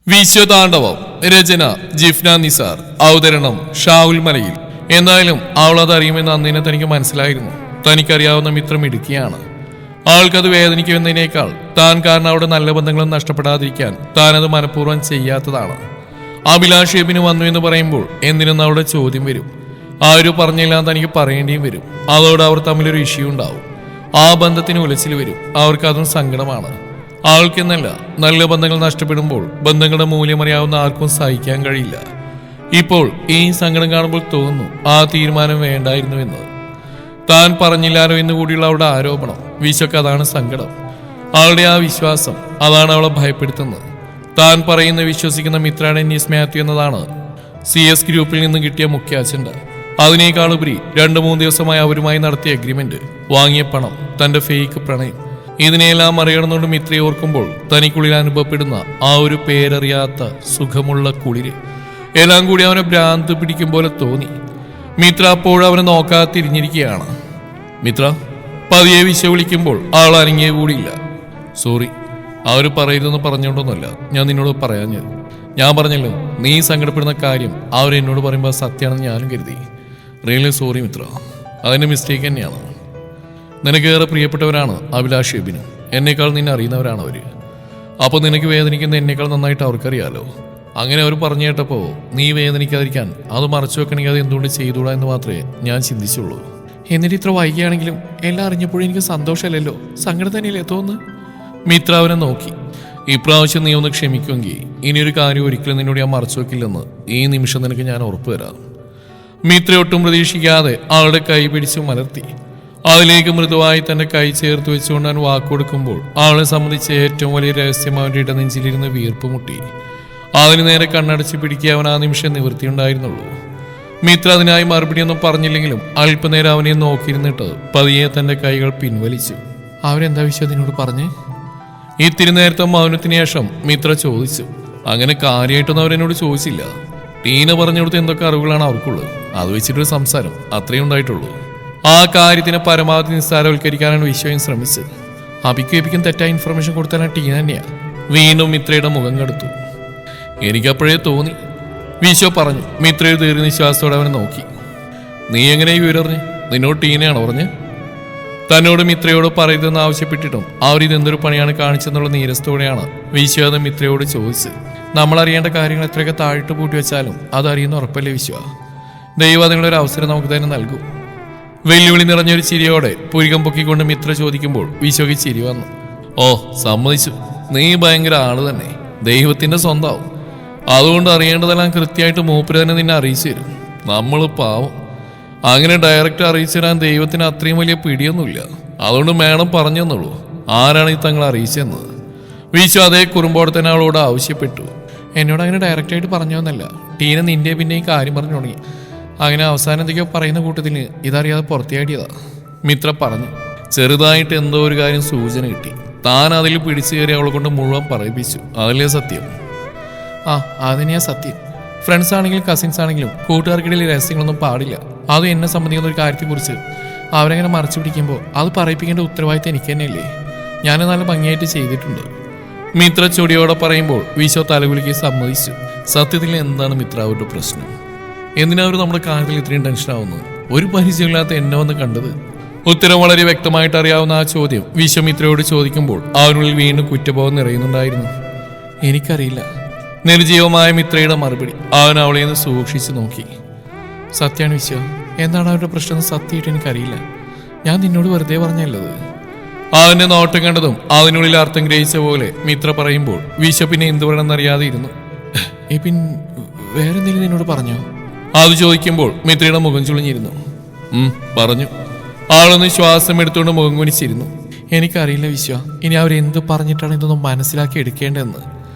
വിശ്വതാണ്ഡവം. രചന ജിഫ്ന നിസാർ. അവതരണം ഷാഹുൽ മലയിൽ. എന്തായാലും അവൾ അതറിയുമെന്ന് അന്നേനെ തനിക്ക് മനസ്സിലായിരുന്നു. തനിക്കറിയാവുന്ന മിത്രം ഇടുക്കിയാണ്. ആൾക്കത് വേദനിക്കുമെന്നതിനേക്കാൾ താൻ കാരണം അവിടെ നല്ല ബന്ധങ്ങളും നഷ്ടപ്പെടാതിരിക്കാൻ താനത് മനഃപൂർവ്വം ചെയ്യാത്തതാണ്. അഭിലാഷ് എബിന് വന്നു എന്ന് പറയുമ്പോൾ എന്തിനെന്ന് അവളുടെ ചോദ്യം വരും. ആരും പറഞ്ഞില്ല തനിക്ക് പറയേണ്ടിയും വരും. അതോടെ അവർ തമ്മിലൊരു ഇഷ്യൂ ഉണ്ടാവും. ആ ബന്ധത്തിന് ഉലച്ചിൽ വരും. അവർക്കതും സങ്കടമാണ്. ആൾക്കെന്നല്ല, നല്ല ബന്ധങ്ങൾ നഷ്ടപ്പെടുമ്പോൾ ബന്ധങ്ങളുടെ മൂല്യമറിയാവുന്ന ആർക്കും സഹിക്കാൻ കഴിയില്ല. ഇപ്പോൾ ഈ സങ്കടം കാണുമ്പോൾ തോന്നുന്നു ആ തീരുമാനം വേണ്ടായിരുന്നുവെന്ന്. താൻ പറഞ്ഞില്ലാലോ എന്ന് കൂടിയുള്ള അവളുടെ ആരോപണം. വിശക്ക് അതാണ് സങ്കടം. അവളുടെ ആ വിശ്വാസം അതാണ് അവളെ ഭയപ്പെടുത്തുന്നത്. താൻ പറയുന്ന വിശ്വസിക്കുന്ന മിത്രാണ് നിസ് മാത്യു എന്നതാണ് CS ഗ്രൂപ്പിൽ നിന്ന് കിട്ടിയ മുഖ്യ അജണ്ട. അതിനേക്കാളുപരി 2-3 ദിവസമായി അവരുമായി നടത്തിയ അഗ്രിമെന്റ്, വാങ്ങിയ പണം, തന്റെ ഫേക്ക് പ്രണയം, ഇതിനെല്ലാം മറികടന്നുകൊണ്ട് മിത്രയെ ഓർക്കുമ്പോൾ തനിക്കുള്ളിൽ അനുഭവപ്പെടുന്ന ആ ഒരു പേരറിയാത്ത സുഖമുള്ള കുളിര് എല്ലാം കൂടി അവനെ ഭ്രാന്ത് പിടിക്കും പോലെ തോന്നി. മിത്ര അപ്പോഴും അവനെ നോക്കാതെ തിരിഞ്ഞിരിക്കുകയാണ്. മിത്ര പതിയെ വിശ്വ വിളിക്കുമ്പോൾ ആൾ അനങ്ങിയ കൂടിയില്ല. സോറി, അവർ പറയരുതെന്ന് പറഞ്ഞുകൊണ്ടൊന്നുമല്ല ഞാൻ നിന്നോട് പറയാഞ്ഞത്. ഞാൻ പറഞ്ഞല്ലോ, നീ സങ്കടപ്പെടുന്ന കാര്യം അവരെന്നോട് പറയുമ്പോൾ സത്യമാണെന്ന് ഞാനും കരുതി. റിയലി സോറി മിത്ര, അതിൻ്റെ മിസ്റ്റേക്ക് തന്നെയാണ്. നിനക്കേറെ പ്രിയപ്പെട്ടവരാണ് അഭിലാഷ് എബിനും. എന്നേക്കാൾ നിന്നെ അറിയുന്നവരാണ് അവർ. അപ്പോൾ നിനക്ക് വേദനിക്കുന്ന എന്നേക്കാൾ നന്നായിട്ട് അവർക്കറിയാലോ. അങ്ങനെ അവർ പറഞ്ഞു കേട്ടപ്പോൾ നീ വേദനിക്കാതിരിക്കാൻ അത് മറച്ചു വെക്കണമെങ്കിൽ അത് എന്തുകൊണ്ട് ചെയ്തുകൂടാ എന്ന് മാത്രമേ ഞാൻ ചിന്തിച്ചുള്ളൂ. എന്നിട്ട് ഇത്ര വൈകിയാണെങ്കിലും എല്ലാം അറിഞ്ഞപ്പോഴും എനിക്ക് സന്തോഷമല്ലല്ലോ, സങ്കടം തന്നെയല്ലേ തോന്നുന്നു. മിത്ര അവനെ നോക്കി. ഇപ്രാവശ്യം നീ ഒന്ന് ക്ഷമിക്കുമെങ്കിൽ ഇനിയൊരു കാര്യം ഒരിക്കലും നിന്നോട് ഞാൻ മറച്ചു വെക്കില്ലെന്ന് ഈ നിമിഷം നിനക്ക് ഞാൻ ഉറപ്പ് തരാം. മിത്ര ഒട്ടും പ്രതീക്ഷിക്കാതെ അവളുടെ കൈ പിടിച്ചു മലർത്തി. അതിലേക്ക് മൃദുവായി തന്റെ കൈ ചേർത്ത് വെച്ചുകൊണ്ട് അവൻ വാക്കുകൊടുക്കുമ്പോൾ അവളെ സംബന്ധിച്ച് ഏറ്റവും വലിയ രഹസ്യം അവന്റെ ഇടനെഞ്ചിലിരുന്ന് വീർപ്പ് മുട്ടി. അതിന് നേരെ കണ്ണടച്ച് പിടിക്കുക അവൻ ആ നിമിഷം നിവൃത്തിയുണ്ടായിരുന്നുള്ളൂ. മിത്ര അതിനായി മറുപടിയൊന്നും പറഞ്ഞില്ലെങ്കിലും അല്പനേരം അവനെ നോക്കിയിരുന്നിട്ട് പതിയെ തന്റെ കൈകൾ പിൻവലിച്ചു. അവരെന്താ വിശ്വത്തിനോട് പറഞ്ഞേ? ഇത്തിരി നേരത്തെ മൗനത്തിന് ശേഷം മിത്ര ചോദിച്ചു. അങ്ങനെ കാര്യമായിട്ടൊന്നും അവരെന്നോട് ചോദിച്ചില്ല. ടീന പറഞ്ഞു കൊടുത്ത എന്തൊക്കെ അറിവുകളാണ് അവർക്കുള്ളത്, അത് വെച്ചിട്ടൊരു സംസാരം, അത്രയും ഉണ്ടായിട്ടുള്ളൂ. ആ കാര്യത്തിനെ പരമാവധി നിസ്സാരവൽക്കരിക്കാനാണ് വിശ്വയും ശ്രമിച്ചത്. അഭിക്കും തെറ്റായ ഇൻഫർമേഷൻ കൊടുത്താലാണ് ടീന തന്നെയാണ്. വീണ്ടും മിത്രയുടെ മുഖം കടുത്തു. എനിക്കപ്പോഴേ തോന്നി, വിശ്വ പറഞ്ഞു. മിത്രയുടെ ദീർഘനിശ്വാസത്തോടെ അവനെ നോക്കി. നീ എങ്ങനെ ഈ വിവരറിഞ്ഞ്? നിന്നോട് ടീനയാണോ പറഞ്ഞ്? തന്നോട് മിത്രയോട് പറയരുതെന്ന് ആവശ്യപ്പെട്ടിട്ടും അവരിതെന്തൊരു പണിയാണ് കാണിച്ചെന്നുള്ള നീരസത്തോടെയാണ് വിശ്വാസം മിത്രയോട് ചോദിച്ചത്. നമ്മളറിയേണ്ട കാര്യങ്ങൾ എത്രയൊക്കെ താഴിട്ട് പൂട്ടി വെച്ചാലും അതറിയുന്ന ഉറപ്പല്ലേ വിശ്വ? ദൈവം അതിനുള്ളൊരു അവസരം നമുക്ക് തന്നെ നൽകും. വെല്ലുവിളി നിറഞ്ഞൊരു ചിരിയോടെ പുരികം പൊക്കിക്കൊണ്ട് മിത്ര ചോദിക്കുമ്പോൾ വിശ്വയ്ക്ക് ചിരി വന്നു. ഓ, സമ്മതിച്ചു, നീ ഭയങ്കര ആള് തന്നെ, ദൈവത്തിന്റെ സ്വന്തമാവും. അതുകൊണ്ട് അറിയേണ്ടതെല്ലാം കൃത്യമായിട്ട് മൂപ്പര് തന്നെ നിന്നെ അറിയിച്ചു തരും. നമ്മൾ പാവം, അങ്ങനെ ഡയറക്റ്റ് അറിയിച്ചു തരാൻ ദൈവത്തിന് അത്രയും വലിയ പിടിയൊന്നുമില്ല. അതുകൊണ്ട് മേഡം പറഞ്ഞു തന്നുള്ളൂ ആരാണ് ഈ തങ്ങളെ അറിയിച്ചെന്ന്. വിശ്വ അതേ കുറുമ്പോടെ തന്നെ അവളോട് ആവശ്യപ്പെട്ടു. എന്നോട് അങ്ങനെ ഡയറക്റ്റായിട്ട് പറഞ്ഞോന്നല്ല, ടീന നിന്റെ പിന്നെയും കാര്യം പറഞ്ഞു തുടങ്ങി. അങ്ങനെ അവസാനം എന്തൊക്കെയോ പറയുന്ന കൂട്ടത്തിൽ ഇതറിയാതെ പുറത്തിയാടിയതാ. മിത്ര പറഞ്ഞു. ചെറുതായിട്ട് എന്തോ ഒരു കാര്യം സൂചന കിട്ടി. താൻ അതിൽ പിടിച്ചു കയറി അവളെ കൊണ്ട് മുഴുവൻ പറയിപ്പിച്ചു. അതല്ലേ സത്യം? ആ, അതിനെയാ സത്യം. ഫ്രണ്ട്സ് ആണെങ്കിലും കസിൻസ് ആണെങ്കിലും കൂട്ടുകാർക്കിടയിൽ രഹസ്യങ്ങളൊന്നും പാടില്ല. അതും എന്നെ സംബന്ധിക്കുന്ന ഒരു കാര്യത്തെക്കുറിച്ച് അവരെങ്ങനെ മറച്ചു പിടിക്കുമ്പോൾ അത് പറയിപ്പിക്കേണ്ട ഉത്തരവാദിത്തം എനിക്ക് തന്നെയല്ലേ. ഞാൻ നല്ല ഭംഗിയായിട്ട് ചെയ്തിട്ടുണ്ട്. മിത്ര ചൊടിയോടെ പറയുമ്പോൾ വിശ്വ തലകുലുക്കി സമ്മതിച്ചു. സത്യത്തിൽ എന്താണ് മിത്ര അവരുടെ പ്രശ്നം? എന്തിനാ അവർ നമ്മുടെ കാര്യത്തിൽ ഇത്രയും ടെൻഷനാവുന്നത്? ഒരു പരിചയമില്ലാത്ത എന്നെ വന്ന് കണ്ടത്? ഉത്തരം വളരെ വ്യക്തമായിട്ട് അറിയാവുന്ന ആ ചോദ്യം വിശ്വമിത്രയോട് ചോദിക്കുമ്പോൾ അവനുള്ളിൽ വീണ്ടും കുറ്റബോധം നിറയുന്നുണ്ടായിരുന്നു. എനിക്കറിയില്ല. നിർജീവമായ മിത്രയുടെ മറുപടി. അവൻ അവളെ നിന്ന് സൂക്ഷിച്ചു നോക്കി. സത്യമാണ് വിശ്വ, എന്താണ് അവരുടെ പ്രശ്നം സത്യമായിട്ട് എനിക്കറിയില്ല. ഞാൻ നിന്നോട് വെറുതെ പറഞ്ഞല്ലത്. അവന്റെ നോട്ടം കണ്ടതും അതിനുള്ളിൽ അർത്ഥം ഗ്രഹിച്ച പോലെ മിത്ര പറയുമ്പോൾ വിശ്വ പിന്നെ എന്തു പറയണമെന്നറിയാതെ ഇരുന്നു. വേറെന്തെങ്കിലും നിന്നോട് പറഞ്ഞോ? അത് ചോദിക്കുമ്പോൾ മിത്രയുടെ മുഖം ചുളിഞ്ഞിരുന്നു. പറഞ്ഞു. ആളൊന്ന് ശ്വാസം എടുത്തുകൊണ്ട് മുഖം കുനിച്ചിരുന്നു. എനിക്കറിയില്ല വിശ്വ, ഇനി അവരെന്ത് പറഞ്ഞിട്ടാണ് ഇതൊന്നും മനസ്സിലാക്കി എടുക്കേണ്ടതെന്ന്.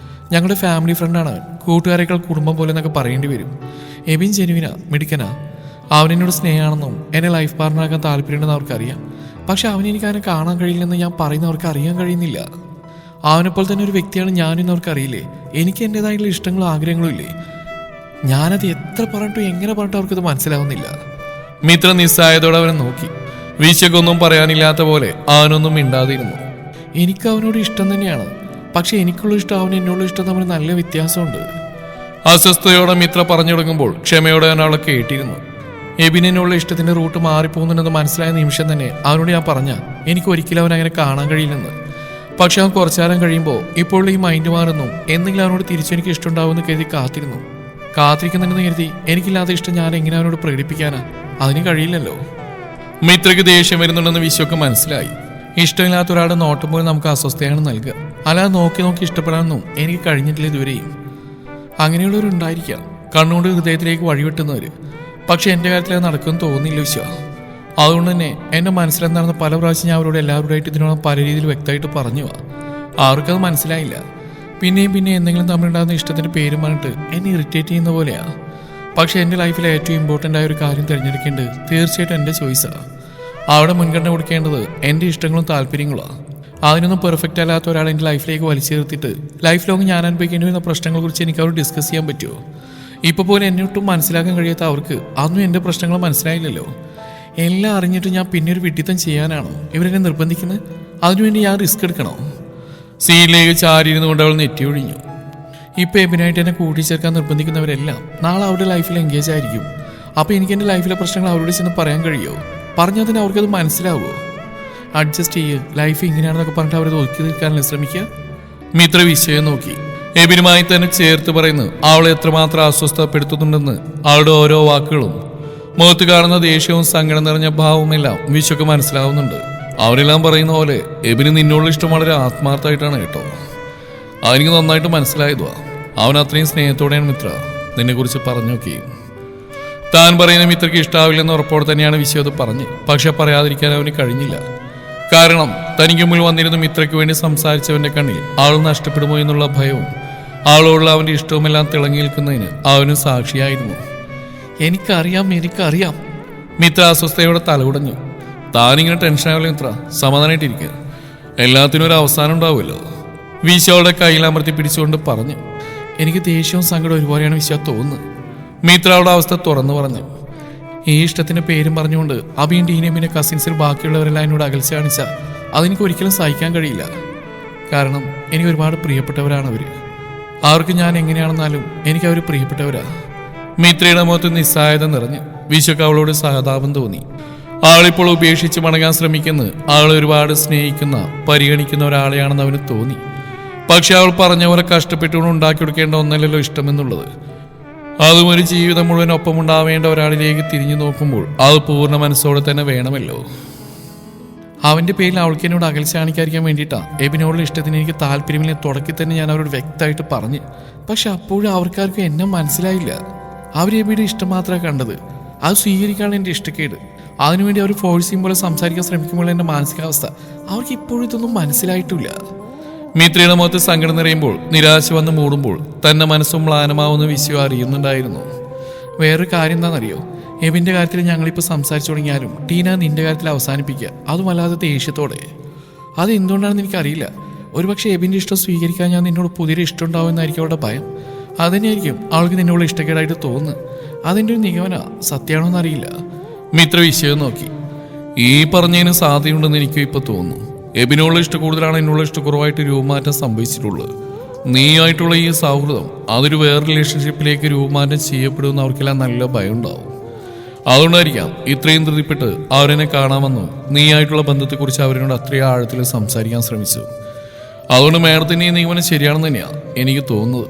ഞങ്ങളുടെ ഫാമിലി ഫ്രണ്ടാണ്, കൂട്ടുകാരേക്കാൾ കുടുംബം പോലെ എന്നൊക്കെ പറയേണ്ടി വരും. എബിൻ ജെനുവിനാ, മിടുക്കനാ. അവനെന്നോട് സ്നേഹമാണെന്നും എന്നെ ലൈഫ് പാർട്ണറാക്കാൻ താല്പര്യമുണ്ടെന്ന് അവർക്കറിയാം. പക്ഷെ അവനെനിക്ക് അവനെ കാണാൻ കഴിയില്ലെന്ന് ഞാൻ പറയുന്നവർക്ക് അറിയാൻ കഴിയുന്നില്ല. അവനെപ്പോലെ തന്നെ ഒരു വ്യക്തിയാണ് ഞാനെന്ന് അവർക്കറിയില്ലേ. എനിക്ക് എൻ്റെതായിട്ടുള്ള ഇഷ്ടങ്ങളും ആഗ്രഹങ്ങളും ഇല്ലേ. ഞാനത് എത്ര പറഞ്ഞിട്ടും എങ്ങനെ പറഞ്ഞിട്ടും അവർക്കത് മനസ്സിലാവുന്നില്ല. മിത്ര നിസ്സായതോടെ അവനെ നോക്കി. വിശ്വക്കൊന്നും പറയാനില്ലാത്ത പോലെ അവനൊന്നും മിണ്ടാതിരുന്നു. എനിക്ക് അവനോട് ഇഷ്ടം തന്നെയാണ്. പക്ഷെ എനിക്കുള്ള ഇഷ്ടം അവൻ എന്നുള്ള ഇഷ്ടം തമ്മിൽ നല്ല വ്യത്യാസമുണ്ട്. അസ്വസ്ഥതയോടെ മിത്ര പറഞ്ഞു തുടങ്ങുമ്പോൾ ക്ഷമയോടെ അവളെ കേട്ടിരുന്നു. എബിനുള്ള ഇഷ്ടത്തിന്റെ റൂട്ട് മാറിപ്പോകുന്നുണ്ടെന്ന് മനസ്സിലായ നിമിഷം തന്നെ അവനോട് ഞാൻ പറഞ്ഞ എനിക്ക് ഒരിക്കലും അവൻ അങ്ങനെ കാണാൻ കഴിയില്ലെന്ന്. പക്ഷെ അവൻ കുറച്ചാരം കഴിയുമ്പോൾ ഇപ്പോൾ ഈ മൈൻഡ് മാറുന്നു, എന്തെങ്കിലും അവനോട് തിരിച്ചു എനിക്ക് ഇഷ്ടമുണ്ടാവുമെന്ന് കരുതി കാത്തിരിക്കുന്നുണ്ടെന്ന് കരുതി എനിക്കില്ലാത്ത ഇഷ്ടം ഞാൻ എങ്ങനെ അവനോട് പ്രകടിപ്പിക്കാനാ? അതിന് കഴിയില്ലല്ലോ. മിത്രയ്ക്ക് ദേഷ്യം വരുന്നുണ്ടെന്ന് വിശ്വക്ക് മനസ്സിലായി. ഇഷ്ടമില്ലാത്ത ഒരാളുടെ നോട്ടം പോലും നമുക്ക് അസ്വസ്ഥയാണ് നൽകുക. അല്ലാതെ നോക്കി നോക്കി ഇഷ്ടപ്പെടാനൊന്നും എനിക്ക് കഴിഞ്ഞിട്ടില്ല ഇതുവരെയും. അങ്ങനെയുള്ളവരുണ്ടായിരിക്കാം, കണ്ണുകൊണ്ട് ഹൃദയത്തിലേക്ക് വഴിവെട്ടുന്നവര്. പക്ഷെ എൻ്റെ കാര്യത്തിൽ അത് നടക്കുമെന്ന് തോന്നുന്നില്ല വിശ്വ. അതുകൊണ്ട് തന്നെ എൻ്റെ മനസ്സിലെന്താണെന്ന് പല പ്രാവശ്യം ഞാൻ അവരോട് എല്ലാവരോടായിട്ട് ഇതിനോട് പല രീതിയിൽ വ്യക്തമായിട്ട് പറഞ്ഞു. ആർക്കത് മനസ്സിലായില്ല. പിന്നെയും എന്തെങ്കിലും തമ്മിലുണ്ടാകുന്ന ഇഷ്ടത്തിൻ്റെ പേരും പറഞ്ഞിട്ട് എന്നെ ഇറിറ്റേറ്റ് ചെയ്യുന്ന പോലെയാണ്. പക്ഷെ എൻ്റെ ലൈഫിൽ ഏറ്റവും ഇമ്പോർട്ടൻ്റ് ആയ ഒരു കാര്യം തിരഞ്ഞെടുക്കേണ്ടത് തീർച്ചയായിട്ടും എൻ്റെ ചോയ്സാണ്. അവിടെ മുൻഗണന കൊടുക്കേണ്ടത് എൻ്റെ ഇഷ്ടങ്ങളും താല്പര്യങ്ങളാണ്. അതിനൊന്നും പെർഫെക്റ്റ് അല്ലാത്ത ഒരാൾ എൻ്റെ ലൈഫിലേക്ക് വലിച്ചു ചേർത്തിട്ട് ലൈഫ് ലോങ് ഞാൻ അനുഭവിക്കേണ്ടി വരുന്ന പ്രശ്നങ്ങളെക്കുറിച്ച് എനിക്ക് അവർ ഡിസ്കസ് ചെയ്യാൻ പറ്റുമോ? ഇപ്പോൾ പോലും എന്നെ ഒട്ടും മനസ്സിലാക്കാൻ കഴിയാത്ത അവർക്ക് അന്നും എൻ്റെ പ്രശ്നങ്ങൾ മനസ്സിലായില്ലല്ലോ. എല്ലാം അറിഞ്ഞിട്ട് ഞാൻ പിന്നെ ഒരു വിഡ്ഢിത്തം ചെയ്യാനാണോ ഇവരെന്നെ നിർബന്ധിക്കുന്നത്? അതിനുവേണ്ടി ഞാൻ റിസ്ക് എടുക്കണോ? സീനിലേക്ക് ചാരിയിരുന്നു കൊണ്ട് അവൾ നെറ്റി ഒഴിഞ്ഞു. ഇപ്പോൾ എബിനായിട്ട് എന്നെ കൂട്ടിച്ചേർക്കാൻ നിർബന്ധിക്കുന്നവരെല്ലാം നാളെ അവരുടെ ലൈഫിൽ എൻഗേജ് ആയിരിക്കും. അപ്പോൾ എനിക്ക് എൻ്റെ ലൈഫിലെ പ്രശ്നങ്ങൾ അവരോട് ചെന്ന് പറയാൻ കഴിയുമോ? പറഞ്ഞാൽ തന്നെ അവർക്കത് മനസ്സിലാവുമോ? അഡ്ജസ്റ്റ് ചെയ്യുക, ലൈഫ് ഇങ്ങനെയാണെന്നൊക്കെ പറഞ്ഞിട്ട് അവരത് ഒതുക്കി തീർക്കാനല്ലേ ശ്രമിക്കുക? മിത്ര വിഷയം നോക്കി എബിനുമായി തന്നെ ചേർത്ത് പറയുന്നു. അവളെ എത്രമാത്രം അസ്വസ്ഥപ്പെടുത്തുന്നുണ്ടെന്ന് അവളുടെ ഓരോ വാക്കുകളും മുഖത്ത് കാണുന്ന ദേഷ്യവും സങ്കടം നിറഞ്ഞ ഭാവവുമെല്ലാം വിശ്വക്ക് മനസ്സിലാവുന്നുണ്ട്. അവരെല്ലാം പറയുന്ന പോലെ എബിന് നിന്നോടുള്ള ഇഷ്ടം വളരെ ആത്മാർത്ഥമായിട്ടാണ് കേട്ടോ. അവനിക്ക് നന്നായിട്ട് മനസ്സിലായതുവാ. അവൻ അത്രയും സ്നേഹത്തോടെയാണ് മിത്ര നിന്നെക്കുറിച്ച് പറഞ്ഞു നോക്കി. താൻ പറയുന്ന മിത്രയ്ക്ക് ഇഷ്ടാവില്ലെന്ന് ഉറപ്പോടെ തന്നെയാണ് വിശ്വ അത് പറഞ്ഞ്. പക്ഷെ പറയാതിരിക്കാൻ അവന് കഴിഞ്ഞില്ല. കാരണം തനിക്ക് മുന്നിൽ വന്നിരുന്ന മിത്രയ്ക്ക് വേണ്ടി സംസാരിച്ചവന്റെ കണ്ണിൽ ആൾ നഷ്ടപ്പെടുമോ എന്നുള്ള ഭയവും ആളോടുള്ള അവന്റെ ഇഷ്ടവുമെല്ലാം തിളങ്ങി നിൽക്കുന്നതിന് അവനും സാക്ഷിയായിരുന്നു. എനിക്കറിയാം മിത്ര അസ്വസ്ഥയോടെ തലകുടഞ്ഞു. താനിങ്ങനെ ടെൻഷനാവില്ല മിത്ര, സമാധാനമായിട്ടിരിക്കുക. എല്ലാത്തിനും ഒരു അവസാനം ഉണ്ടാവുമല്ലോ. വിശ്വയുടെ കയ്യിൽ അമർത്തി പിടിച്ചുകൊണ്ട് പറഞ്ഞു. എനിക്ക് ദേഷ്യവും സങ്കടവും ഒരുപോലെയാണ് വിശ്വ തോന്നുന്നത്. മിത്ര അവളുടെ അവസ്ഥ തുറന്നു പറഞ്ഞു. ഈ ഇഷ്ടത്തിന്റെ പേരും പറഞ്ഞുകൊണ്ട് അബിയും ടീനയും പിന്നെ കസിൻസിൽ ബാക്കിയുള്ളവരെല്ലാം എന്നോട് അകൽച്ച കാണിച്ചാൽ അതെനിക്ക് ഒരിക്കലും സഹിക്കാൻ കഴിയില്ല. കാരണം എനിക്ക് ഒരുപാട് പ്രിയപ്പെട്ടവരാണ് അവർ. അവർക്ക് ഞാൻ എങ്ങനെയാണെന്നാലും എനിക്ക് അവർ പ്രിയപ്പെട്ടവരാ. മിത്രയുടെ മുഖത്ത് നിസ്സഹായത നിറഞ്ഞ് വിശ്വക്ക് അവളോട് സഹതാപം തോന്നി. ആളിപ്പോൾ ഉപേക്ഷിച്ച് മടങ്ങാൻ ശ്രമിക്കുന്നത് ആളെ ഒരുപാട് സ്നേഹിക്കുന്ന പരിഗണിക്കുന്ന ഒരാളെയാണെന്ന് അവന് തോന്നി. പക്ഷെ അവൾ പറഞ്ഞ പോലെ കഷ്ടപ്പെട്ടുകൊണ്ട് ഉണ്ടാക്കിയെടുക്കേണ്ട ഒന്നല്ലല്ലോ ഇഷ്ടമെന്നുള്ളത്. അതും ഒരു ജീവിതം മുഴുവൻ ഒപ്പമുണ്ടാവേണ്ട ഒരാളിലേക്ക് തിരിഞ്ഞു നോക്കുമ്പോൾ അത് പൂർണ്ണ മനസ്സോടെ തന്നെ വേണമല്ലോ. അവന്റെ പേരിൽ അവൾക്ക് എന്നോട് അകൽച്ച കാണിക്കാതിരിക്കാൻ വേണ്ടിയിട്ടാണ് എബിനോടുള്ള ഇഷ്ടത്തിന് എനിക്ക് താല്പര്യമില്ല തുടക്കി തന്നെ ഞാൻ അവരോട് വ്യക്തമായിട്ട് പറഞ്ഞു. പക്ഷെ അപ്പോഴും അവർക്കാർക്കും എന്നെ മനസ്സിലായില്ല. അവർ എബിയുടെ ഇഷ്ടം മാത്രമേ കണ്ടത്. അത് സ്വീകരിക്കാനുള്ള എൻ്റെ ഇഷ്ടക്കേട്. അതിനുവേണ്ടി അവർ ഫോഴ്സ് ചെയ്യുമ്പോൾ സംസാരിക്കാൻ ശ്രമിക്കുമ്പോൾ എൻ്റെ മാനസികാവസ്ഥ അവർക്ക് ഇപ്പോഴും ഇതൊന്നും മനസ്സിലായിട്ടില്ല. മിത്രയുടെ മുഖത്ത് സങ്കടം നിറയുമ്പോൾ നിരാശ വന്ന് മൂടുമ്പോൾ തന്നെ മനസ്സും മ്ലാനമാവുന്ന വിശ്വ അറിയുന്നുണ്ടായിരുന്നു. വേറൊരു കാര്യം എന്താണെന്നറിയോ? എബിൻ്റെ കാര്യത്തിൽ ഞങ്ങളിപ്പോൾ സംസാരിച്ചു തുടങ്ങിയാലും ടീന നിന്റെ കാര്യത്തിൽ അവസാനിപ്പിക്കുക, അതുമല്ലാതെ ദേഷ്യത്തോടെ. അത് എന്തുകൊണ്ടാണെന്ന് എനിക്കറിയില്ല. ഒരുപക്ഷെ എബിൻ്റെ ഇഷ്ടം സ്വീകരിക്കാൻ ഞാൻ നിന്നോട് പുതിയൊരു ഇഷ്ടം ഉണ്ടാവുമെന്നായിരിക്കും അവളുടെ ഭയം. അതുതന്നെയായിരിക്കും അവൾക്ക് നിന്നോട് ഇഷ്ടക്കേടായിട്ട് തോന്നുന്നു. അതിൻ്റെ ഒരു നിഗമന സത്യമാണോ എന്നറിയില്ല. മിത്ര വിഷയം നോക്കി. ഈ പറഞ്ഞതിന് സാധ്യതയുണ്ടെന്ന് എനിക്കും ഇപ്പൊ തോന്നുന്നു. എബിനുള്ള ഇഷ്ടം കൂടുതലാണ് എന്നുള്ള ഇഷ്ടക്കുറവായിട്ട് രൂപമാറ്റം സംഭവിച്ചിട്ടുള്ളത്. നീയായിട്ടുള്ള ഈ സൗഹൃദം അതൊരു വേറെ റിലേഷൻഷിപ്പിലേക്ക് രൂപമാറ്റം ചെയ്യപ്പെടുമെന്ന് അവർക്കെല്ലാം നല്ല ഭയം ഉണ്ടാവും. അതുകൊണ്ടായിരിക്കാം ഇത്രയും ധൃതിപ്പെട്ട് അവരെന്നെ കാണാമെന്നോ നീയായിട്ടുള്ള ബന്ധത്തെക്കുറിച്ച് അവരോട് അത്രയും ആഴത്തിൽ സംസാരിക്കാൻ ശ്രമിച്ചു. അതുകൊണ്ട് മേഡത്തിന് ഈ നിഗമനം ശരിയാണെന്ന് തന്നെയാണ് എനിക്ക് തോന്നുന്നത്.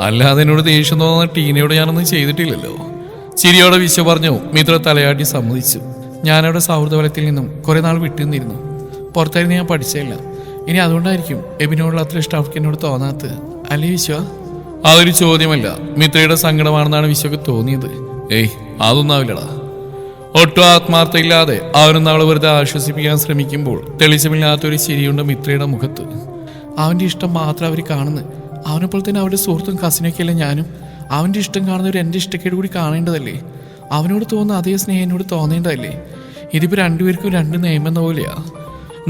അല്ലാതെ എന്നോട് ദേഷ്യം തോന്നുന്ന ടീനയോട് ഞാനൊന്നും ചെയ്തിട്ടില്ലല്ലോ. ചിരിയോടെ വിശ്വ പറഞ്ഞു. മിത്ര തലയാട്ടി സമ്മതിച്ചു. ഞാനവിടെ സൗഹൃദ വലയത്തിൽ നിന്നും കുറെ നാൾ വിട്ടുനിന്നിരുന്നു. പുറത്തായിരുന്നു ഞാൻ പഠിച്ചില്ല. ഇനി അതുകൊണ്ടായിരിക്കും എബിനോടുള്ള അത്ര ഇഷ്ടം അവർക്ക് എന്നോട് തോന്നാത്തത്, അല്ലേ വിശ്വ? അതൊരു ചോദ്യമല്ല, മിത്രയുടെ സങ്കടമാണെന്നാണ് വിശ്വക്ക് തോന്നിയത്. ഏയ് അതൊന്നും ആവില്ലടാ. ഒട്ടും ആത്മാർത്ഥയില്ലാതെ അവനൊന്ന് അവളെ വെറുതെ ആശ്വസിപ്പിക്കാൻ ശ്രമിക്കുമ്പോൾ തെളിച്ചമില്ലാത്തൊരു ചിരിയുണ്ട് മിത്രയുടെ മുഖത്ത്. അവൻ്റെ ഇഷ്ടം മാത്രം അവർ കാണുന്നത്. അവനെപ്പോലെ തന്നെ അവരുടെ സുഹൃത്തും കസിനൊക്കെയല്ലേ ഞാനും. അവൻ്റെ ഇഷ്ടം കാണുന്നവർ എൻ്റെ ഇഷ്ടക്കേട് കൂടി കാണേണ്ടതല്ലേ? അവനോട് തോന്നുന്ന അതേ സ്നേഹം എന്നോട് തോന്നേണ്ടതല്ലേ? ഇതിപ്പോൾ രണ്ടുപേർക്കും രണ്ട് നിയമെന്ന പോലെയാ.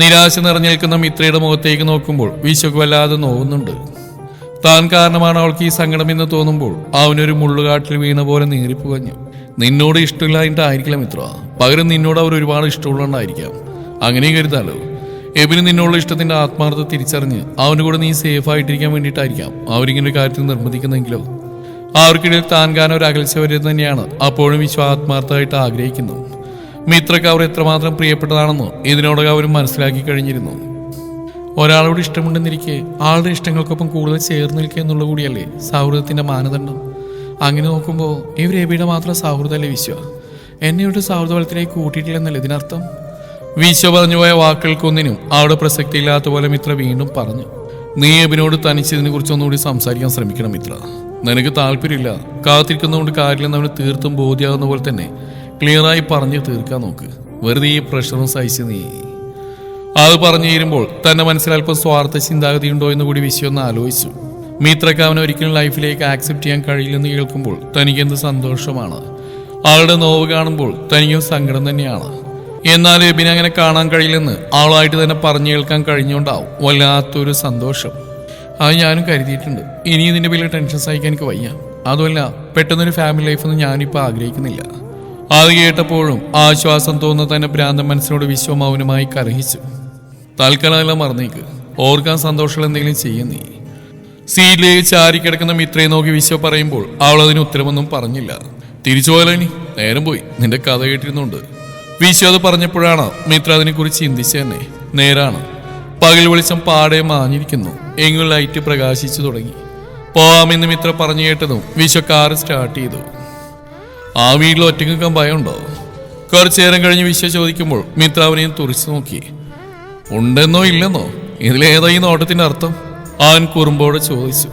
നിരാശ നിറഞ്ഞേൽക്കുന്ന മിത്രയുടെ മുഖത്തേക്ക് നോക്കുമ്പോൾ വിശ്വക്ക് വല്ലാതെ നോവുന്നുണ്ട്. താൻ കാരണമാണ് അവൾക്ക് ഈ സങ്കടം എന്ന് തോന്നുമ്പോൾ അവനൊരു മുള്ളുകാട്ടിൽ വീണ പോലെ നീറിപ്പുകഞ്ഞു. നിന്നോട് ഇഷ്ടമില്ലായിട്ടായിരിക്കില്ല മിത്ര, പകരം നിന്നോട് അവർ ഒരുപാട് ഇഷ്ടമുള്ളതുകൊണ്ടായിരിക്കാം. അങ്ങനെ കരുതാലോ. എബിന് നിന്നുള്ള ഇഷ്ടത്തിന്റെ ആത്മാർത്ഥത തിരിച്ചറിഞ്ഞ് അവന്റെ കൂടെ നീ സേഫ് ആയിട്ടിരിക്കാൻ വേണ്ടിയിട്ടായിരിക്കാം അവരിങ്ങനെ ഒരു കാര്യത്തിൽ നിർബന്ധിക്കുന്നെങ്കിലോ. അവർക്കിടയിൽ താൻ കാരണം ഒരു അകൽച്ച വരുന്നത് തന്നെയാണ് അപ്പോഴും വിശ്വ ആത്മാർത്ഥമായിട്ട് ആഗ്രഹിക്കുന്നു. മിത്രക്ക് അവർ എത്രമാത്രം പ്രിയപ്പെട്ടതാണെന്നോ ഇതിനോടകം അവരും മനസ്സിലാക്കി കഴിഞ്ഞിരുന്നു. ഒരാളോട് ഇഷ്ടമുണ്ടെന്നിരിക്കെ ആളുടെ ഇഷ്ടങ്ങൾക്കൊപ്പം കൂടുതൽ ചേർന്ന് നിൽക്കുക എന്നുള്ള കൂടിയല്ലേ സൗഹൃദത്തിന്റെ മാനദണ്ഡം. അങ്ങനെ നോക്കുമ്പോൾ ഇവർ എബിയുടെ മാത്രം സൗഹൃദമല്ലേ വിശ്വ? എന്നെ ഒരു സൗഹൃദവലത്തിലേക്ക് കൂട്ടിയിട്ടില്ലെന്നല്ലേ ഇതിനർത്ഥം? വിശ്വ പറഞ്ഞുപോയ വാക്കുകൾക്കൊന്നിനും അവിടെ പ്രസക്തി ഇല്ലാത്ത പോലെ മിത്ര വീണ്ടും പറഞ്ഞു. നീ എബിനോട് തനിച്ചതിനെ കുറിച്ചൊന്നുകൂടി സംസാരിക്കാൻ ശ്രമിക്കണം മിത്ര. നിനക്ക് താല്പര്യമില്ല, കാത്തിരിക്കുന്നതുകൊണ്ട് കാര്യമില്ലെന്ന് അവന് തീർത്തും ബോധ്യമാകുന്ന പോലെ തന്നെ ക്ലിയറായി പറഞ്ഞു തീർക്കാൻ നോക്ക്. വെറുതെ ഈ പ്രഷറും സഹിച്ച് നീ അത് പറഞ്ഞു തീരുമ്പോൾ തന്റെ മനസ്സിലല്പം സ്വാർത്ഥ ചിന്താഗതി ഉണ്ടോ എന്ന് കൂടി വിശ്വ ഒന്ന് ആലോചിച്ചു. മിത്രക്ക് അവനെ ഒരിക്കലും ലൈഫിലേക്ക് ആക്സെപ്റ്റ് ചെയ്യാൻ കഴിയില്ലെന്ന് കേൾക്കുമ്പോൾ തനിക്ക് എന്ത് സന്തോഷമാണ്. ആളുടെ നോവ് കാണുമ്പോൾ തനിക്കും സങ്കടം തന്നെയാണ്. എന്നാൽ എബിനെ അങ്ങനെ കാണാൻ കഴിയില്ലെന്ന് ആളായിട്ട് തന്നെ പറഞ്ഞു കേൾക്കാൻ കഴിഞ്ഞുകൊണ്ടാവും വല്ലാത്തൊരു സന്തോഷം. അത് ഞാനും കരുതിയിട്ടുണ്ട്. ഇനി ഇതിന്റെ വലിയ ടെൻഷൻ സഹിക്കാൻ എനിക്ക് വയ്യ. അതുമല്ല, പെട്ടെന്നൊരു ഫാമിലി ലൈഫൊന്നും ഞാനിപ്പോൾ ആഗ്രഹിക്കുന്നില്ല. അത് കേട്ടപ്പോഴും ആശ്വാസം തോന്നുന്ന തന്നെ ഭ്രാന്തൻ മനസ്സിനോട് വിശ്വ മൗനമായി കരഹിച്ചു. തൽക്കാലം എല്ലാം മറന്നേക്ക്, ഓർക്കാൻ സന്തോഷമുള്ള എന്തെങ്കിലും ചെയ്യുന്നീ. സീറ്റിലേക്ക് ചാരിക്കിടക്കുന്ന മിത്രയെ നോക്കി വിശ്വ പറയുമ്പോൾ അവൾ അതിന് ഉത്തരമൊന്നും പറഞ്ഞില്ല. തിരിച്ചു പോയാലോ, ഇനി നേരം പോയി, നിന്റെ കഥ കേട്ടിരുന്നുണ്ട്. വിശ്വ അത് പറഞ്ഞപ്പോഴാണ് മിത്ര അതിനെക്കുറിച്ച് ചിന്തിച്ചു തന്നെ. നേരാണ്, പകൽ വെളിച്ചം പാടെ മാഞ്ഞിരിക്കുന്നു. എങ്ങും ലൈറ്റ് പ്രകാശിച്ചു തുടങ്ങി. പോവാമെന്ന് മിത്ര പറഞ്ഞു കേട്ടതും വിശ്വ കാർ സ്റ്റാർട്ട് ചെയ്തു. ആ വീട്ടിൽ ഒറ്റയ്ക്ക് നിൽക്കാൻ ഭയമുണ്ടോ? കുറച്ചു നേരം കഴിഞ്ഞ് വിശ്വ ചോദിക്കുമ്പോൾ മിത്ര അവനെയും തുറച്ചു നോക്കി. ഉണ്ടെന്നോ ഇല്ലെന്നോ, ഇതിലേതാ ഈ നോട്ടത്തിന്റെ അർത്ഥം? അവൻ കുറുമ്പോടെ ചോദിച്ചു.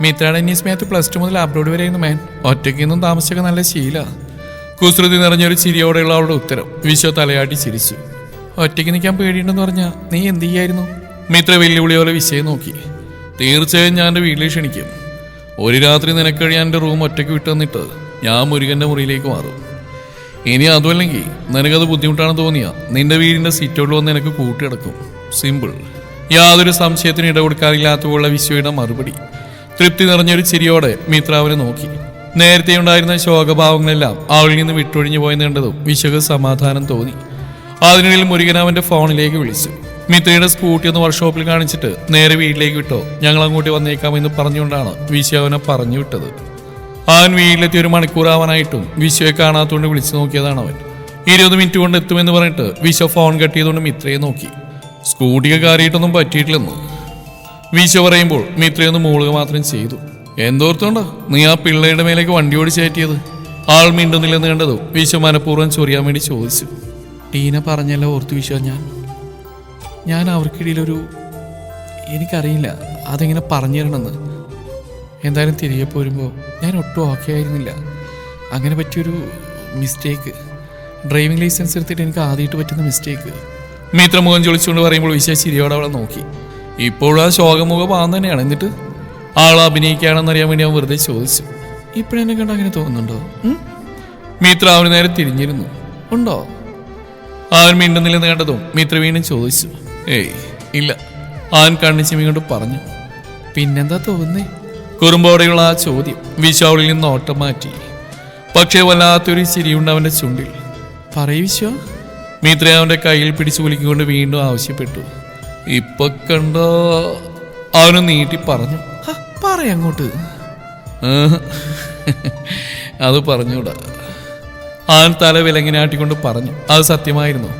മിത്രയുടെ അന്വേഷണത്ത് +2 മുതൽ അബ്രോഡ് വരെയായിരുന്നു മാൻ. ഒറ്റയ്ക്ക് നിന്നും താമസിച്ചൊക്കെ നല്ല ശീല. കുസൃതി നിറഞ്ഞൊരു ചിരിയോടെയുള്ള അവളുടെ ഉത്തരം വിശ്വ തലയാട്ടി ചിരിച്ചു. ഒറ്റയ്ക്ക് നിൽക്കാൻ പേടിയുണ്ടെന്ന് പറഞ്ഞാൽ നീ എന്ത് ചെയ്യായിരുന്നു? മിത്ര വെല്ലുവിളി പോലെ വിഷയം നോക്കി. തീർച്ചയായും ഞാൻ എൻ്റെ വീട്ടിലേക്ക് ക്ഷണിക്കും. ഒരു രാത്രി നിനക്ക് കഴിയാൻ എൻ്റെ റൂം ഒറ്റയ്ക്ക് വിട്ടു തന്നിട്ട് ഞാൻ മുരുകൻ്റെ മുറിയിലേക്ക് മാറും. ഇനി അതുമല്ലെങ്കിൽ നിനക്കത് ബുദ്ധിമുട്ടാണെന്ന് തോന്നിയ നിന്റെ വീടിൻ്റെ സിറ്റൗട്ടിൽ വന്ന് നിനക്ക് കൂട്ടിടക്കും. സിമ്പിൾ. യാതൊരു സംശയത്തിന് ഇടകൊടുക്കാറില്ലാത്തപോലുള്ള വിശ്വയുടെ മറുപടി. തൃപ്തി നിറഞ്ഞൊരു ചിരിയോടെ മിത്ര അവനെ നോക്കി. നേരത്തെ ഉണ്ടായിരുന്ന ശോകഭാവങ്ങളെല്ലാം അവളിൽ നിന്ന് വിട്ടൊഴിഞ്ഞു പോയെന്ന് കണ്ടതും വിശ്വക്ക് സമാധാനം തോന്നി. അതിനിടയിൽ മുരുകൻ അവന്റെ ഫോണിലേക്ക് വിളിച്ചു. മിത്രയുടെ സ്കൂട്ടി ഒന്ന് വർക്ക്ഷോപ്പിൽ കാണിച്ചിട്ട് നേരെ വീട്ടിലേക്ക് വിട്ടോ, ഞങ്ങൾ അങ്ങോട്ട് വന്നേക്കാമെന്ന് പറഞ്ഞുകൊണ്ടാണ് വിശ്വ അവനെ പറഞ്ഞു വിട്ടത്. അവൻ വീട്ടിലെത്തി 1 മണിക്കൂറാവാനായിട്ടും വിശ്വയെ കാണാത്തോണ്ട് വിളിച്ചു നോക്കിയതാണ് അവൻ. 20 മിനിറ്റ് കൊണ്ട് എത്തുമെന്ന് പറഞ്ഞിട്ട് വിശ്വ ഫോൺ കട്ട് ചെയ്തുകൊണ്ട് മിത്രയെ നോക്കി. സ്കൂട്ടിക്ക് കയറിയിട്ടൊന്നും പറ്റിയിട്ടില്ലെന്ന് വിശ്വ പറയുമ്പോൾ മിത്രയൊന്ന് മൂളുക മാത്രം ചെയ്തു. എന്തോർത്തോണ്ടാ നീ ആ പിള്ളേരുടെ മേലേക്ക് വണ്ടി ഓടിച്ച് കയറ്റിയത്? ആൾ മിണ്ടുന്നില്ലെന്ന് കണ്ടതും വിശ്വ മനഃപൂർവ്വം ചൊറിയാൻ വേണ്ടി ചോദിച്ചു. ടീന പറഞ്ഞല്ലോ ഓർത്തു വിശ്വ, ഞാൻ അവർക്കിടയിലൊരു എനിക്കറിയില്ല അതെങ്ങനെ പറഞ്ഞു തരണമെന്ന്. എന്തായാലും തിരികെ പോരുമ്പോൾ ഞാൻ ഒട്ടും ഓക്കെ ആയിരുന്നില്ല. അങ്ങനെ പറ്റിയൊരു മിസ്റ്റേക്ക്, ഡ്രൈവിംഗ് ലൈസൻസ് എടുത്തിട്ട് എനിക്ക് ആദ്യമായിട്ട് പറ്റുന്ന മിസ്റ്റേക്ക്. മിത്ര മുഖം ചൊളിച്ചുകൊണ്ട് പറയുമ്പോൾ വിശ്വ ചിരിയോടെ അവളെ നോക്കി. ഇപ്പോഴും ആ ശോകമുഖം ആണെന്ന് തന്നെയാണ്. എന്നിട്ട് ആൾ അഭിനയിക്കുകയാണെന്നറിയാൻ വേണ്ടി അവൻ വെറുതെ ചോദിച്ചു. ഇപ്പോഴെന്നെ കണ്ട അങ്ങനെ തോന്നുന്നുണ്ടോ? മിത്ര അവന് നേരെ തിരിഞ്ഞിരുന്നു. ഉണ്ടോ? അവൻ മിണ്ടുന്നില്ലെന്ന് കണ്ടതും മിത്ര വീണ്ടും ചോദിച്ചു. ഏയ് ഇല്ല, അവൻ കണ്ണിച്ചിമി കൊണ്ട് പറഞ്ഞു. പിന്നെന്താ തോന്നുന്നേ? കുറുമ്പോടെയുള്ള ആ ചോദ്യം വിശ്വാവിൽ നിന്ന് ഓട്ടം മാറ്റി. പക്ഷേ വല്ലാത്തൊരു ചിരിയുണ്ട് അവന്റെ ചുണ്ടിൽ. പറയൂ വിശ്വ. മിത്ര അവന്റെ കയ്യിൽ പിടിച്ചു കുലിക്കൊണ്ട് വീണ്ടും ആവശ്യപ്പെട്ടു. ഇപ്പൊ കണ്ടോ? അവന് നീട്ടി പറഞ്ഞു. പറയങ്ങോട്ട്. അത് പറഞ്ഞൂടാ. അവൻ തല വിലങ്ങിനാട്ടിക്കൊണ്ട് പറഞ്ഞു. അത് സത്യമായിരുന്നു.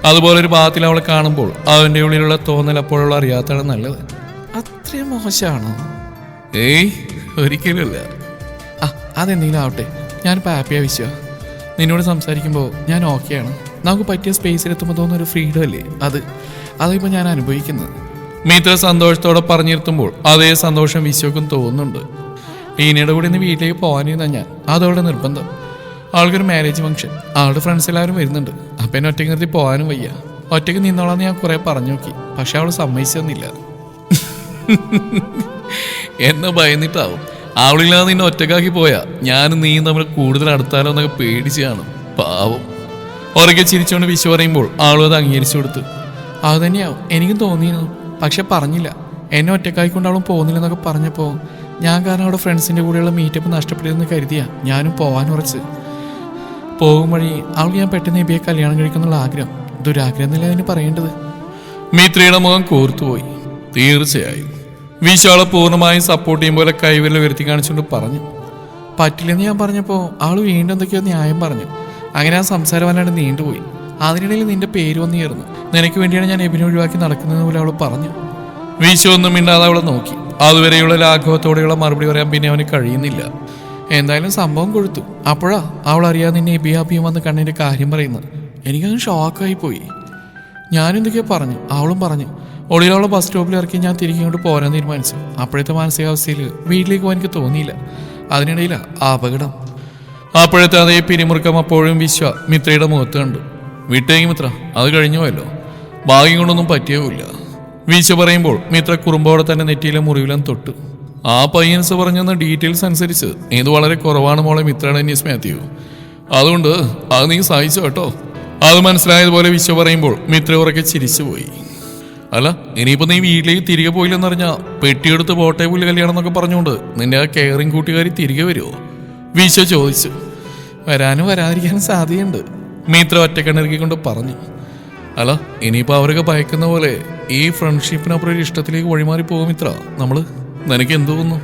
അതുപോലെ ഒരു ഭാഗത്തിൽ അവളെ കാണുമ്പോൾ അവന്റെ ഉള്ളിലുള്ള തോന്നൽ അപ്പോഴുള്ള അറിയാത്താണ് നല്ലത്. അത്രയും മോശമാണോ? ഏയ് ഒരിക്കലുമല്ല. അതെന്തെങ്കിലും ആവട്ടെ, ഞാനിപ്പോൾ ഹാപ്പിയാ വിശ്വ. നിന്നോട് സംസാരിക്കുമ്പോൾ ഞാൻ ഓക്കെയാണ്. നമുക്ക് പറ്റിയ സ്പേസിലെത്തുമ്പോൾ തോന്നുന്നൊരു ഫ്രീഡം അല്ലേ, അതിപ്പോൾ ഞാൻ അനുഭവിക്കുന്നത്. മിത്ര സന്തോഷത്തോടെ പറഞ്ഞിരുത്തുമ്പോൾ അതേ സന്തോഷം വിശ്വക്കും തോന്നുന്നുണ്ട്. ടീനയുടെ കൂടെ ഇന്ന് വീട്ടിലേക്ക് പോകാനിരുന്ന ഞാൻ, അതവളുടെ നിർബന്ധം. ആൾക്കൊരു മാരേജ് ഫംഗ്ഷൻ, ആളുടെ ഫ്രണ്ട്സ് എല്ലാവരും വരുന്നുണ്ട്. അപ്പം എന്നെ ഒറ്റയ്ക്ക് നിർത്തി പോകാനും വയ്യ. ഒറ്റയ്ക്ക് നിന്നോളാന്ന് ഞാൻ കുറേ പറഞ്ഞു നോക്കി, പക്ഷെ അവൾ സമ്മതിച്ചൊന്നുമില്ല. എന്നെ ഭയന്നിട്ടാവും. അവളില്ലാതെ നിന്നെ ഒറ്റക്കാക്കി പോയാ ഞാനും നീയും തമ്മിൽ കൂടുതൽ അടുത്താലോ എന്നൊക്കെ പേടിച്ച് കാണും. പാവം. ഉറക്കെ ചിരിച്ചുകൊണ്ട് വിശ്വ പറയുമ്പോൾ ആളും അത് അംഗീകരിച്ചു കൊടുത്തു. അത് തന്നെയാവും എനിക്കും തോന്നിയിരുന്നു, പക്ഷെ പറഞ്ഞില്ല. എന്നെ ഒറ്റക്കായിക്കൊണ്ട് അവളും പോകുന്നില്ലെന്നൊക്കെ പറഞ്ഞപ്പോൾ ഞാൻ കാരണം അവിടെ ഫ്രണ്ട്സിൻ്റെ കൂടെയുള്ള മീറ്റപ്പ് നഷ്ടപ്പെടുമെന്ന് കരുതിയാ ഞാനും പോകാൻ ഉറച്ച്. പോകും വഴി അവൾക്ക് ഞാൻ പെട്ടെന്ന് എബിയെ കല്യാണം കഴിക്കുന്നുള്ള ആഗ്രഹം. ദുരാഗ്രഹം എന്നല്ലേ അതിന് പറയേണ്ടത്. മിത്രയുടെ മുഖം കൂർത്തുപോയി. തീർച്ചയായും. വിശാള പൂർണ്ണമായും സപ്പോർട്ട് ചെയ്യും പോലെ കൈവിരൽ ഉയർത്തി കാണിച്ചുകൊണ്ട് പറഞ്ഞു. പറ്റില്ലെന്ന് ഞാൻ പറഞ്ഞപ്പോൾ ആള് വീണ്ടും എന്തൊക്കെയോ ന്യായം പറഞ്ഞു. അങ്ങനെ ആ സംസാരം വല്ലാണ്ട് നീണ്ടുപോയി. അതിനിടയിൽ നിന്റെ പേര് വന്നു ചേർന്നു. നിനക്ക് വേണ്ടിയാണ് ഞാൻ എബിനെ ഒഴിവാക്കി നടക്കുന്നത് പോലെ അവൾ പറഞ്ഞു. വിശു ഒന്നും മിണ്ടാതെ അവളെ നോക്കി. അതുവരെയുള്ള ലാഘവത്തോടെയുള്ള മറുപടി പറയാൻ പിന്നെ അവന് കഴിയുന്നില്ല. എന്തായാലും സംഭവം കൊടുത്തു. അപ്പോഴാ അവൾ അറിയാതെ നിന്നെ എബിയാബിയും വന്ന് കണ്ണിന്റെ കാര്യം പറയുന്നത്. എനിക്കങ്ങ് ഷോക്കായി പോയി. ഞാനെന്തൊക്കെയോ പറഞ്ഞു, അവളും പറഞ്ഞു. ഒളിയിൽ അവളെ ബസ് സ്റ്റോപ്പിൽ ഇറക്കി ഞാൻ തിരികെ കൊണ്ട് പോരാൻ തീരുമാനിച്ചു. അപ്പോഴത്തെ മാനസികാവസ്ഥയിൽ വീട്ടിലേക്ക് പോകാൻ എനിക്ക് തോന്നിയില്ല. അതിനിടയിലാണ് ആ അപകടം. അപ്പോഴത്തെ അതേ പിരിമുറുക്കം അപ്പോഴും മിത്രയുടെ മുഖത്ത് കണ്ടു. വിട്ടേക്ക് മിത്ര, അത് കഴിഞ്ഞു പോയല്ലോ. ഭാഗ്യം കൊണ്ടൊന്നും പറ്റിയുമില്ല. വിശ്വ പറയുമ്പോൾ മിത്ര കുറുമ്പോടെ തന്നെ നെറ്റിയിലെ മുറിവിലും തൊട്ടു. ആ പയ്യൻസ് പറഞ്ഞെന്ന ഡീറ്റെയിൽസ് അനുസരിച്ച് ഇത് വളരെ കുറവാണ് മോളെ മിത്രയുടെ ന്യൂസ് മാത്യു. അതുകൊണ്ട് അത് നീ സഹിച്ചു കേട്ടോ. അത് മനസ്സിലായതുപോലെ വിശ്വ പറയുമ്പോൾ മിത്ര ഉറക്കെ ചിരിച്ചുപോയി. അല്ല, ഇനിയിപ്പോ നീ വീട്ടിലേക്ക് തിരികെ പോയില്ലെന്നറിഞ്ഞാ പെട്ടിയെടുത്ത് പോട്ടെ പുല്ല് കല്യാണം എന്നൊക്കെ പറഞ്ഞുകൊണ്ട് നിന്റെ ആ കെയറിങ് കൂട്ടുകാരി തിരികെ വരുമോ? വിശ്വ ചോദിച്ചു. വരാനും വരാതിരിക്കാനും സാധ്യതയുണ്ട്, മിത്ര ഒറ്റക്കണ്ണിറക്കിക്കൊണ്ട് പറഞ്ഞു. അല്ല, ഇനിയിപ്പോ അവരൊക്കെ ഭയക്കുന്ന പോലെ ഈ ഫ്രണ്ട്ഷിപ്പിനപ്പുറം ഒരു ഇഷ്ടത്തിലേക്ക് വഴിമാറി പോകും മിത്ര നമ്മള്. നിനക്ക് എന്തു തോന്നുന്നു?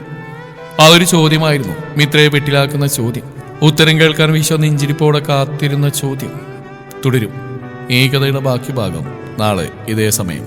അതൊരു ചോദ്യമായിരുന്നു, മിത്രയെ പെട്ടിലാക്കുന്ന ചോദ്യം. ഉത്തരം കേൾക്കാൻ വിശ്വ നെഞ്ചിരിപ്പോടെ കാത്തിരുന്ന ചോദ്യം. തുടരും ഈ കഥയുടെ ബാക്കി ഭാഗം നാളെ ഇതേ സമയം.